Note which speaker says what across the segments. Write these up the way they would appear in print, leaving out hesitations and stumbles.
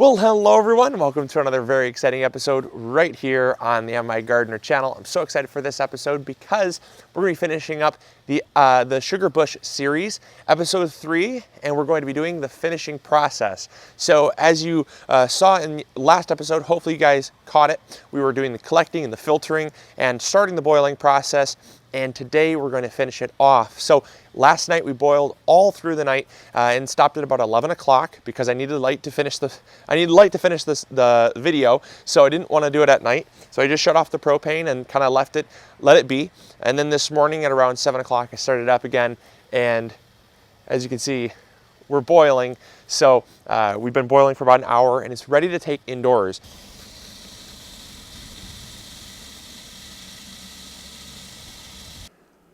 Speaker 1: Well, hello everyone. Welcome to another very exciting episode right here on the MIgardener channel. I'm so excited for this episode because we're going to be finishing up the Sugarbush series, episode 3, and we're going to be doing the finishing process. So as you saw in the last episode, hopefully you guys caught it. We were doing the collecting and the filtering and starting the boiling process. And today we're going to finish it off. So last night we boiled all through the night and stopped at about 11 o'clock because I needed light to finish the video, so I didn't want to do it at night. So I just shut off the propane and kind of let it be. And then this morning at around 7 o'clock I started up again, and as you can see, we're boiling. So we've been boiling for about an hour and it's ready to take indoors.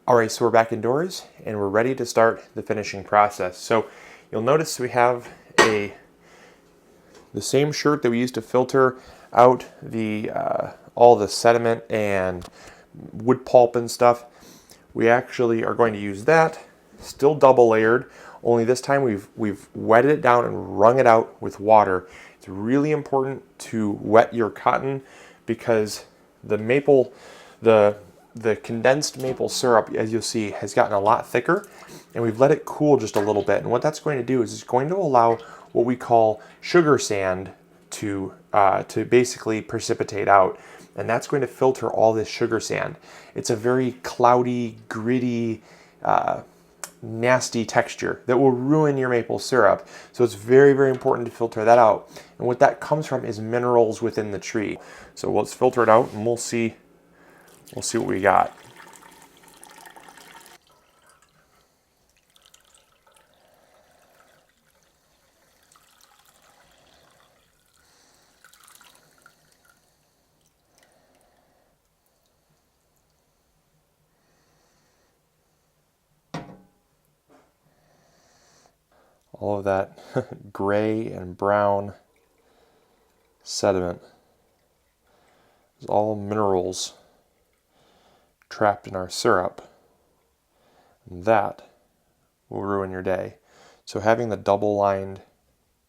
Speaker 1: All right, so we're back indoors and we're ready to start the finishing process. So you'll notice we have the same shirt that we used to filter out all the sediment and wood pulp and stuff. We actually are going to use that, still double layered, only this time we've wetted it down and wrung it out with water. It's really important to wet your cotton because the condensed maple syrup, as you'll see, has gotten a lot thicker, and we've let it cool just a little bit. And what that's going to do is it's going to allow what we call sugar sand to basically precipitate out, and that's going to filter all this sugar sand. It's a very cloudy, gritty, nasty texture that will ruin your maple syrup. So it's very, very important to filter that out. And what that comes from is minerals within the tree. So let's filter it out and we'll see what we got. All of that gray and brown sediment is all minerals trapped in our syrup, and that will ruin your day. So having the double lined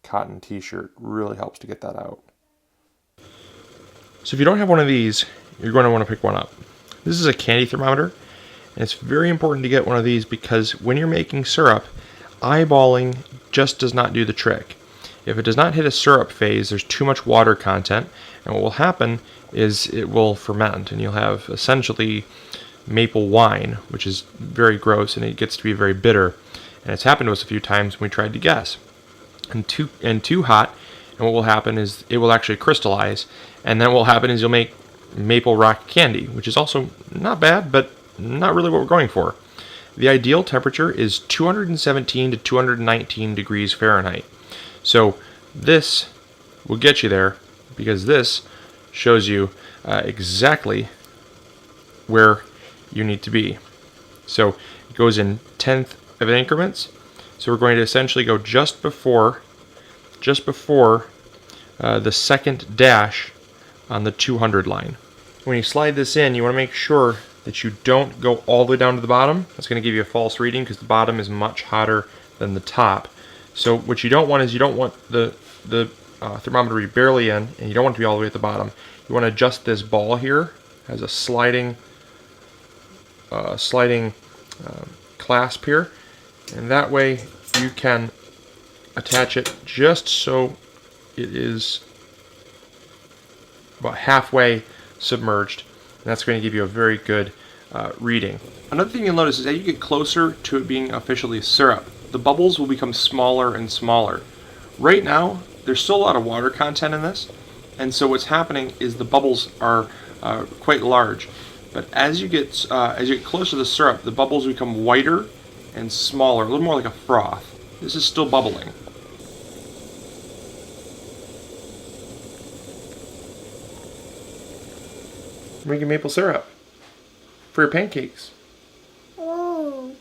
Speaker 1: cotton t-shirt really helps to get that out. So if you don't have one of these, you're going to want to pick one up. This is a candy thermometer, and it's very important to get one of these because when you're making syrup, eyeballing just does not do the trick. If it does not hit a syrup phase, there's too much water content, and what will happen is it will ferment, and you'll have essentially maple wine, which is very gross, and it gets to be very bitter. And it's happened to us a few times when we tried to guess. And too hot, and what will happen is it will actually crystallize, and then what will happen is you'll make maple rock candy, which is also not bad, but not really what we're going for. The ideal temperature is 217 to 219 degrees Fahrenheit. So this will get you there because this shows you exactly where you need to be. So it goes in 10th of increments. So we're going to essentially go just before the second dash on the 200 line. When you slide this in, you want to make sure that you don't go all the way down to the bottom. That's going to give you a false reading because the bottom is much hotter than the top. So what you don't want is you don't want the thermometer to be barely in, and you don't want it to be all the way at the bottom. You want to adjust this ball here as a sliding clasp here, and that way you can attach it just so it is about halfway submerged, and that's going to give you a very good reading. Another thing you'll notice is as you get closer to it being officially syrup, the bubbles will become smaller and smaller. Right now there's still a lot of water content in this, and so what's happening is the bubbles are quite large. But as you get closer to the syrup, the bubbles become whiter and smaller, a little more like a froth. This is still bubbling. Making maple syrup for your pancakes.
Speaker 2: Oh.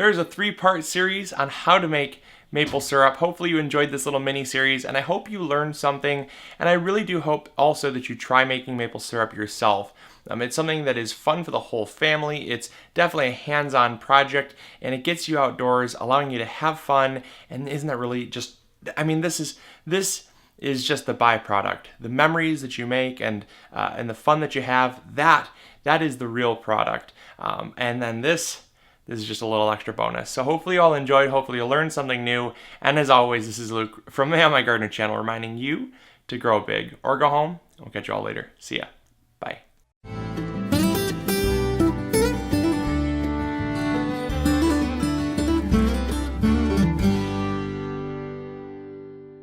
Speaker 1: there is a 3-part series on how to make maple syrup. Hopefully you enjoyed this little mini series, and I hope you learned something, and I really do hope also that you try making maple syrup yourself. It's something that is fun for the whole family. It's definitely a hands-on project, and it gets you outdoors, allowing you to have fun. And isn't that really just, I mean, this is just the byproduct. The memories that you make and the fun that you have, that is the real product. And then this is just a little extra bonus. So hopefully you all enjoyed. Hopefully you'll learn something new. And as always, this is Luke from the MIgardener channel reminding you to grow big or go home. I'll catch you all later. See ya. Bye.